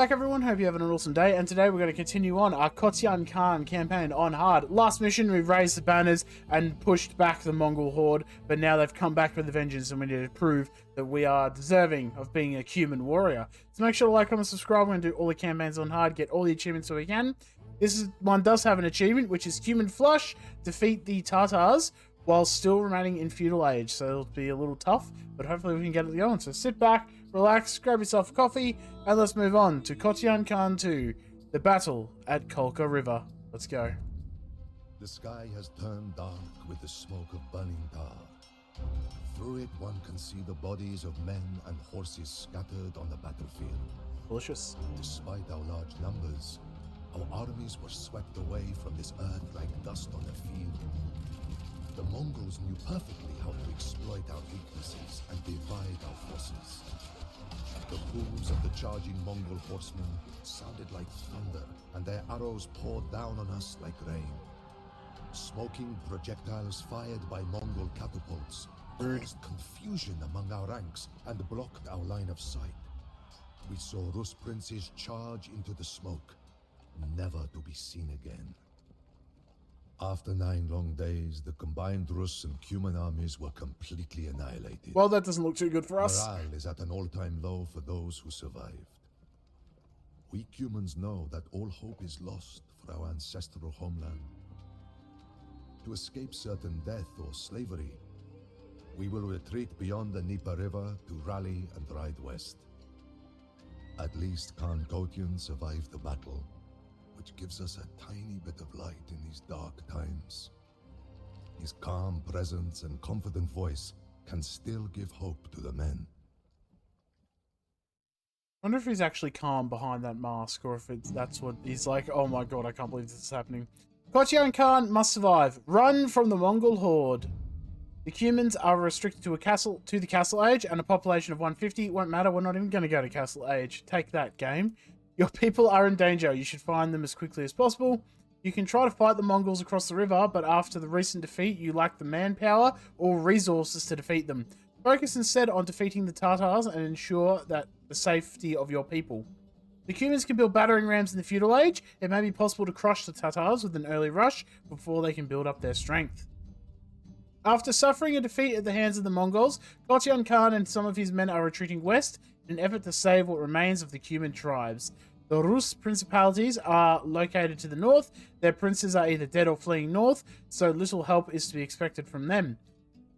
Back everyone, hope you're having an awesome day, and today we're going to continue on our Kotyan Khan campaign on hard. Last mission, we've raised the banners and pushed back the Mongol horde, but now they've come back with a vengeance and we need to prove that we are deserving of being a Cuman warrior. So make sure to like, comment, subscribe. We're going to do all the campaigns on hard, get all the achievements so we can. This one does have an achievement, which is Cuman Flush, defeat the Tatars while still remaining in Feudal Age. So it'll be a little tough, but hopefully we can get it going. So sit back, relax, grab yourself a coffee, and let's move on to Kotyan Khan 2, the battle at Kalka River. Let's go. The sky has turned dark with the smoke of burning tar. Through it one can see the bodies of men and horses scattered on the battlefield. Delicious. Despite our large numbers, our armies were swept away from this earth like dust on a field. The Mongols knew perfectly how to exploit our weaknesses and divide our forces. The hooves of the charging Mongol horsemen sounded like thunder, and their arrows poured down on us like rain. Smoking projectiles fired by Mongol catapults caused confusion among our ranks and blocked our line of sight. We saw Rus princes charge into the smoke, never to be seen again. After 9 long days, the combined Rus and Cuman armies were completely annihilated. Well, that doesn't look too good for us. Morale is at an all-time low for those who survived. We Cumans know that all hope is lost for our ancestral homeland. To escape certain death or slavery, we will retreat beyond the Dnieper River to rally and ride west. At least Khan Kotyan survived the battle, which gives us a tiny bit of light in these dark times. His calm presence and confident voice can still give hope to the men. I wonder if he's actually calm behind that mask, or if that's what he's like, oh my god, I can't believe this is happening. Kotyan Khan must survive. Run from the Mongol horde. The Cumans are restricted to the Castle Age, and a population of 150. Won't matter, we're not even going to go to Castle Age. Take that, game. Your people are in danger. You should find them as quickly as possible. You can try to fight the Mongols across the river, but after the recent defeat, you lack the manpower or resources to defeat them. Focus instead on defeating the Tatars and ensure that the safety of your people. The Cumans can build battering rams in the Feudal Age. It may be possible to crush the Tatars with an early rush before they can build up their strength. After suffering a defeat at the hands of the Mongols, Kotyan Khan and some of his men are retreating west in an effort to save what remains of the Cuman tribes. The Rus principalities are located to the north. Their princes are either dead or fleeing north, so little help is to be expected from them.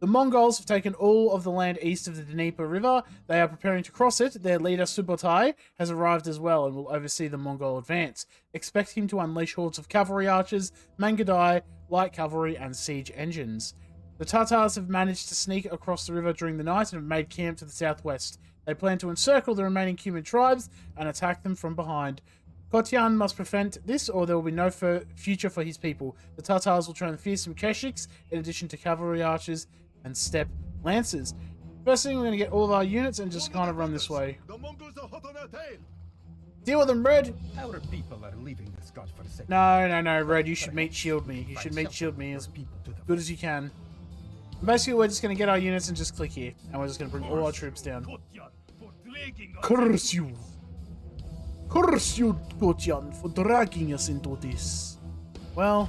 The Mongols have taken all of the land east of the Dnieper River. They are preparing to cross it. Their leader, Subotai, has arrived as well and will oversee the Mongol advance. Expect him to unleash hordes of cavalry archers, Mangadai, light cavalry, and siege engines. The Tatars have managed to sneak across the river during the night and have made camp to the southwest. They plan to encircle the remaining Cuman tribes and attack them from behind. Kotyan must prevent this, or there will be no future for his people. The Tatars will train fearsome Keshiks, in addition to cavalry archers and steppe lancers. First thing, we're going to get all of our units and just kind of run this way. The Mongols are hot on our tail. Deal with them, Red! Our people are leaving this godforsaken. No, Red, you should meet shield me. You should meet shield me as good as you can. Basically, we're just going to get our units and just click here. And we're just going to bring all our troops down. Curse you! Curse you, Kotyan, for dragging us into this. Well,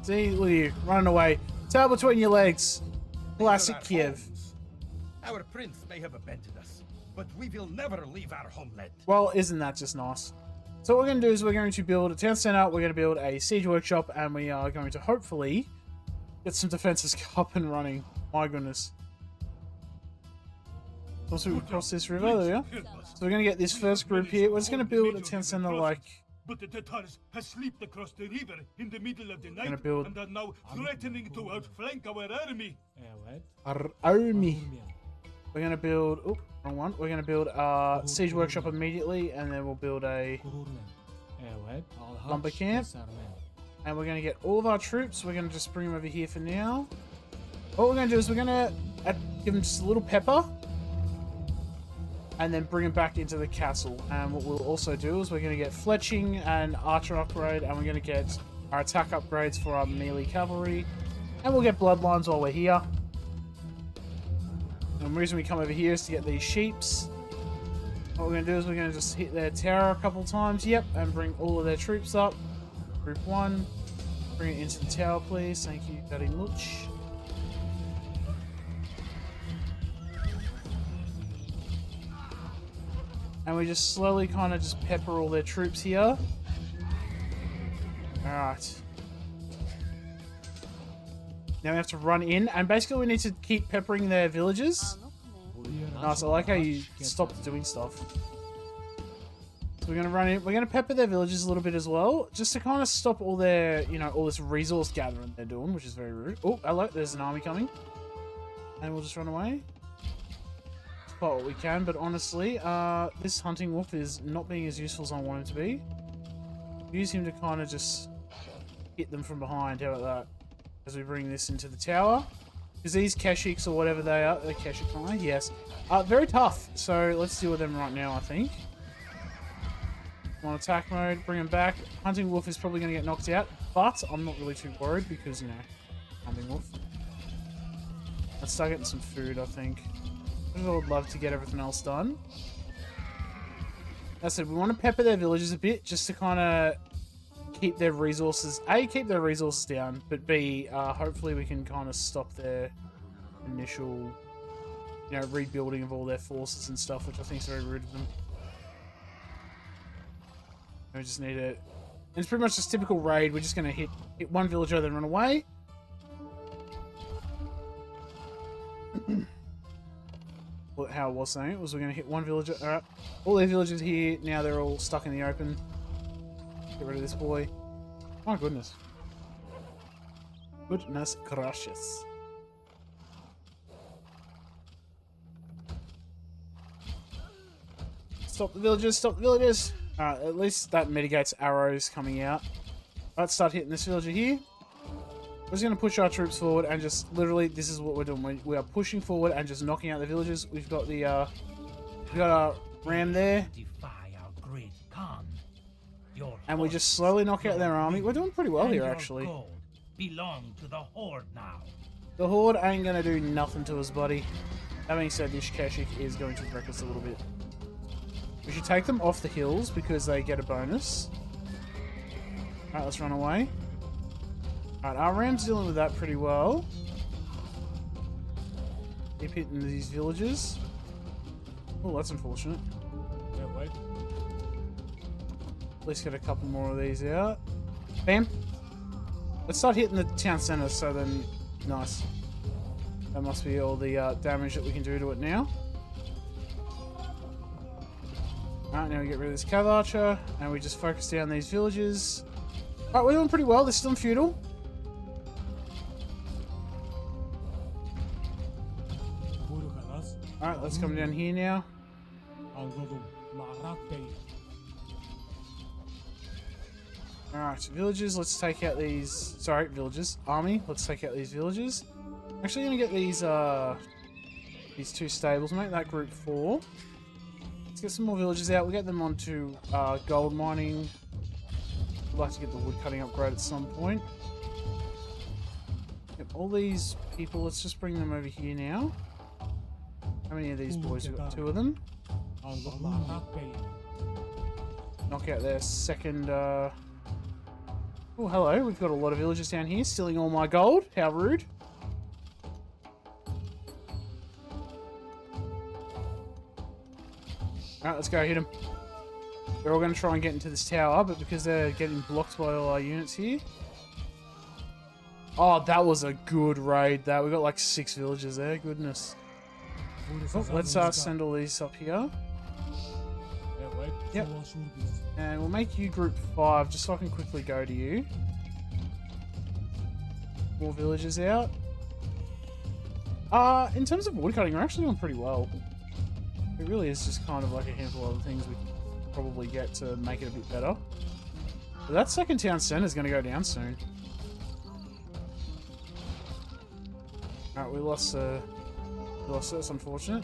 see, look at you, running away. Tail between your legs. Classic Kiev. Our prince may have abandoned us, but we will never leave our homeland. Well, isn't that just nice? So what we're going to do is we're going to build a town center, we're going to build a siege workshop, and we are going to hopefully get some defenses up and running. My goodness. Also, we cross this river, there we are. So we're going to get this first group here. We're just going to build a town center like... But the Tatars have slipped across the river in the middle of the night build... and are now threatening to outflank our army. Our army. We're going to build... Oh, wrong one. We're going to build a siege workshop immediately, and then we'll build a lumber camp. And we're going to get all of our troops. We're going to just bring them over here for now. What we're going to do is we're going to give them just a little pepper. And then bring them back into the castle. And what we'll also do is we're going to get fletching and archer upgrade. And we're going to get our attack upgrades for our melee cavalry. And we'll get bloodlines while we're here. And the reason we come over here is to get these sheeps. What we're going to do is we're going to just hit their tower a couple times. Yep, and bring all of their troops up. Group 1. Bring it into the tower, please. Thank you very much. And we just slowly kind of just pepper all their troops here. Alright. Now we have to run in, and basically we need to keep peppering their villages. Nice, I like how you stopped doing stuff. So we're gonna run in, we're gonna pepper their villages a little bit as well, just to kind of stop all their, you know, all this resource gathering they're doing, which is very rude. Oh, hello, there's an army coming. And we'll just run away. Spot what we can, but honestly, this hunting wolf is not being as useful as I want him to be. Use him to kind of just hit them from behind, how about that? As we bring this into the tower. Because these Keshiks or whatever they are, they're Keshik, yes, very tough. So let's deal with them right now, I think. On attack mode, bring them back. Hunting wolf is probably going to get knocked out, but I'm not really too worried because, you know, hunting wolf. Let's start getting some food, I think. I would love to get everything else done. As I said, we want to pepper their villages a bit just to kind of keep their resources, A, keep their resources down, but B, hopefully we can kind of stop their initial, you know, rebuilding of all their forces and stuff, which I think is very rude of them. We just need to, it's pretty much just typical raid. We're just going to hit one villager, then run away. Well, how I was saying it was we're going to hit one villager. Alright, all their villagers here, now they're all stuck in the open. Get rid of this boy. My goodness. Goodness gracious. Stop the villagers, stop the villagers! Alright, at least that mitigates arrows coming out. Let's start hitting this villager here. We're just going to push our troops forward and just literally, this is what we're doing. We are pushing forward and just knocking out the villagers. We've got the, we've got our ram there. And we just slowly knock out their army. We're doing pretty well here, actually. Belong to the Horde now. The Horde ain't going to do nothing to us, buddy. That being said, this Keshik is going to wreck us a little bit. We should take them off the hills because they get a bonus. Alright, let's run away. Alright, our ram's dealing with that pretty well. Keep hitting these villages. Oh, that's unfortunate. Yeah, wait. At least get a couple more of these out. Bam! Let's start hitting the town centre, so then... Nice. That must be all the damage that we can do to it now. Alright, now we get rid of this cav archer, and we just focus down these villages. Alright, we're doing pretty well. They're still in feudal. Alright, let's come down here now. Alright, villages, let's take out these... Sorry, villages. Army, let's take out these villages. I'm actually going to get these two stables, mate. That group 4. Let's get some more villages out. We'll get them onto gold mining. I'd like to get the wood cutting upgrade at some point. Yep, all these people, let's just bring them over here now. How many of these boys? We've got 2 of them. Knock out their second... Oh, hello. We've got a lot of villagers down here stealing all my gold. How rude. Alright, let's go hit them. They're all going to try and get into this tower, but because they're getting blocked by all our units here... Oh, that was a good raid. That we got like 6 villagers there. Goodness. Oh, let's send all these up here. Yep. And we'll make you group 5, just so I can quickly go to you. More villagers out. In terms of woodcutting, we're actually doing pretty well. It really is just kind of like a handful of other things we can probably get to make it a bit better. But that second town centre is going to go down soon. Alright, we lost that's unfortunate.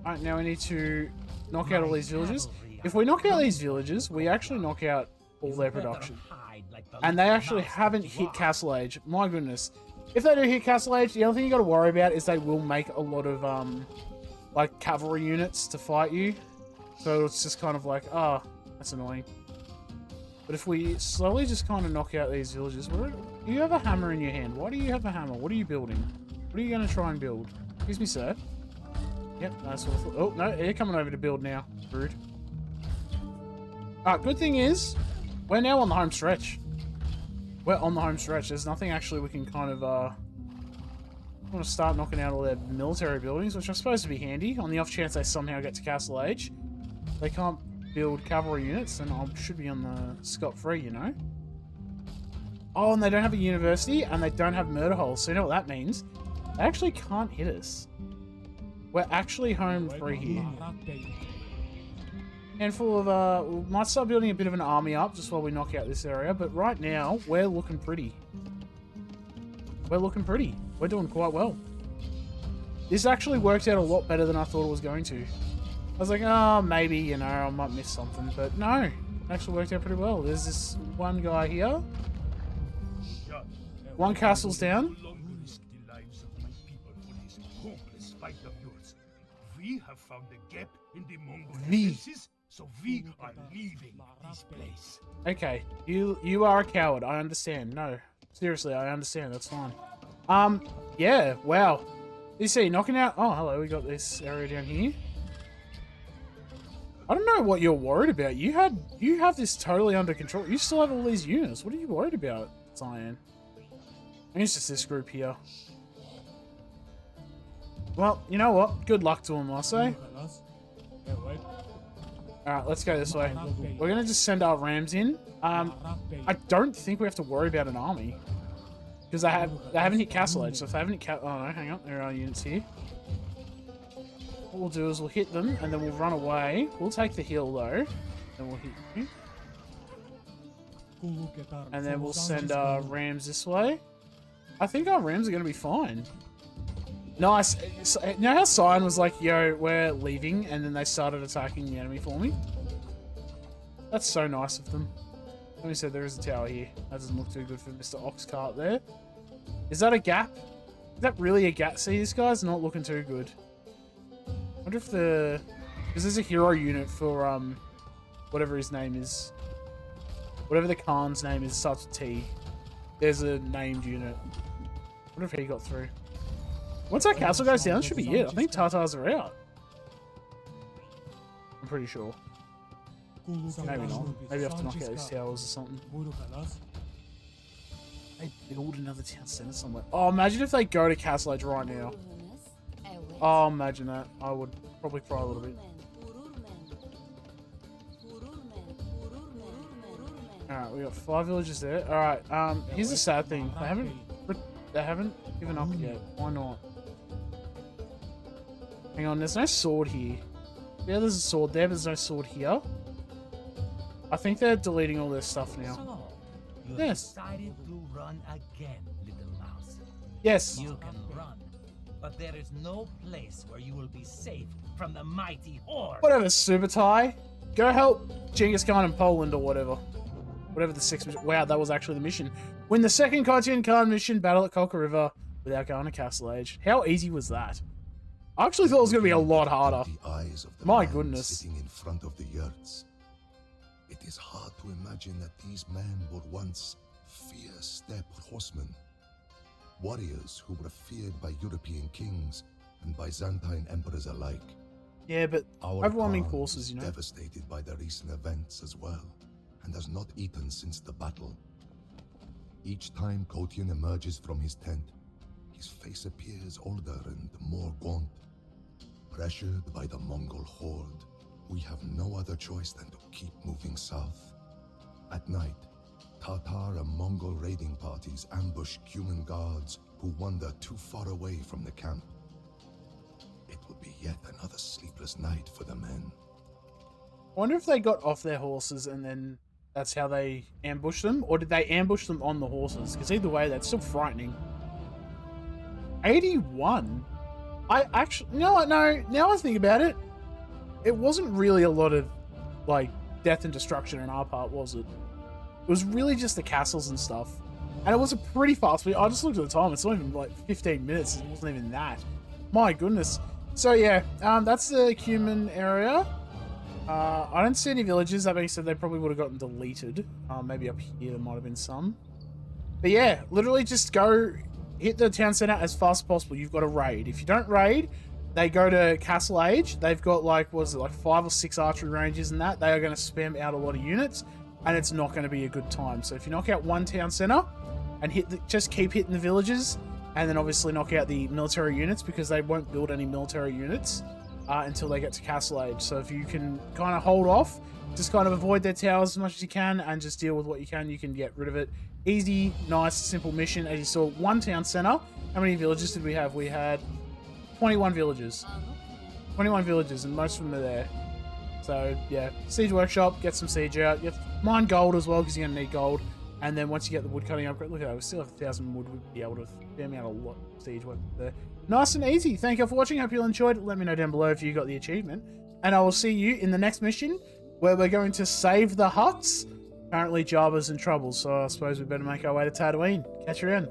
Alright, now we need to knock out all these villages. If we knock out these villages, we actually knock out all their production. And they actually haven't hit Castle Age. My goodness. If they do hit Castle Age, the only thing you got to worry about is they will make a lot of like cavalry units to fight you. So it's just kind of like, ah, that's annoying. But if we slowly just kind of knock out these villages, you have a hammer in your hand. Why do you have a hammer? What are you building? What are you going to try and build? Excuse me, sir. Yep, that's what I thought. Oh, no, you're coming over to build now. Rude. Good thing is, we're now on the home stretch. We're on the home stretch. There's nothing actually we can kind of, I want to start knocking out all their military buildings, which are supposed to be handy, on the off chance they somehow get to Castle Age. They can't build cavalry units, and I should be on the scot-free, you know? Oh, and they don't have a university, and they don't have murder holes, so you know what that means? They actually can't hit us. We're actually home free here. Handful of, we might start building a bit of an army up just while we knock out this area, but right now, we're looking pretty. We're looking pretty. We're doing quite well. This actually worked out a lot better than I thought it was going to. I was like, oh, maybe, you know, I might miss something, but no. It actually worked out pretty well. There's this one guy here. One castle's down. We have found a gap in the Mongol defenses, so we are leaving this place. Okay, you are a coward. I understand. No, seriously, I understand. That's fine. Yeah. Wow. You see, knocking out. Oh, hello. We got this area down here. I don't know what you're worried about. You have this totally under control. You still have all these units. What are you worried about, Cyan? I think it's just this group here. Well, you know what? Good luck to him, I say. Alright, let's go this way. We're going to just send our rams in. I don't think we have to worry about an army. Because they haven't hit Castle Age, so if they haven't hit oh no, hang on. There are units here. What we'll do is we'll hit them, and then we'll run away. We'll take the hill, though. Then we'll hit you. And then we'll send our rams this way. I think our rams are going to be fine. Nice. You know how Cyan was like, yo, we're leaving, and then they started attacking the enemy for me? That's so nice of them. Let me say there is a tower here. That doesn't look too good for Mr. Oxcart there. Is that a gap? Is that really a gap? See, this guy's not looking too good. I wonder if the... Because there's a hero unit for, whatever his name is. Whatever the Khan's name is, starts with T. There's a named unit. I wonder if he got through. Once that castle goes down, that should be it. I think Tatars are out. I'm pretty sure. Maybe not. Maybe I have to knock out these towers or something. They build another town center somewhere. Oh, imagine if they go to Castle Age right now. Oh, imagine that. I would probably cry a little bit. Alright, we got 5 villages there. Alright, here's the sad thing. They haven't given up yet. Why not? Hang on, there's no sword here. Yeah, there's a sword there, but there's no sword here. I think they're deleting all their stuff now. So, you Yes. decided to run again, little mouse. Yes. You can run, but there is no place where you will be safe from the mighty horde. Whatever, Subutai. Go help Genghis Khan in Poland or whatever. Whatever the 6th mission. Wow, that was actually the mission. Win the 2nd Kotyan Khan mission, battle at Kalka River without going to Castle Age. How easy was that? I actually thought it was going to be a lot harder. The eyes of the My man goodness. sitting in front of the yurts. It is hard to imagine that these men were once fierce steppe horsemen. Warriors who were feared by European kings and Byzantine emperors alike. Yeah, but Our overwhelming Khan forces, is you know. devastated by the recent events as well, and has not eaten since the battle. Each time Kotyan emerges from his tent, his face appears older and more gaunt. Pressured by the Mongol horde, we have no other choice than to keep moving south. At night, Tatar and Mongol raiding parties ambush Cuman guards who wander too far away from the camp. It will be yet another sleepless night for the men. I wonder if they got off their horses and then that's how they ambushed them, or did they ambush them on the horses? Because either way, that's still frightening. 81? I actually... You know what? No, now I think about it, it wasn't really a lot of, like, death and destruction on our part, was it? It was really just the castles and stuff. And it was a pretty fast... I just looked at the time, it's not even, like, 15 minutes. It wasn't even that. My goodness. So, yeah, that's the Cuman area. I don't see any villages. That being said, they probably would have gotten deleted. Maybe up here there might have been some. But yeah, literally just go hit the town center as fast as possible. You've got to raid. If you don't raid, they go to Castle Age. They've got like, what is it, like 5 or 6 archery ranges and that. They are going to spam out a lot of units, and it's not going to be a good time. So if you knock out one town center and just keep hitting the villages, and then obviously knock out the military units, because they won't build any military units until they get to Castle Age. So if you can kind of hold off, just kind of avoid their towers as much as you can, and just deal with what you can get rid of it. Easy, nice, simple mission. As you saw, one town center. How many villages did we have? We had 21 villages. 21 villages, and most of them are there. So yeah, siege workshop, get some siege out. You have to mine gold as well, because you're gonna need gold. And then once you get the wood cutting upgrade, look at that, we still have 1,000 wood. We'd be able to spam out a lot of siege work there. Nice and easy. Thank you for watching. Hope you all enjoyed. Let me know down below if you got the achievement. And I will see you in the next mission, where we're going to save the huts. Apparently Jabba's in trouble, so I suppose we better make our way to Tatooine. Catch you around.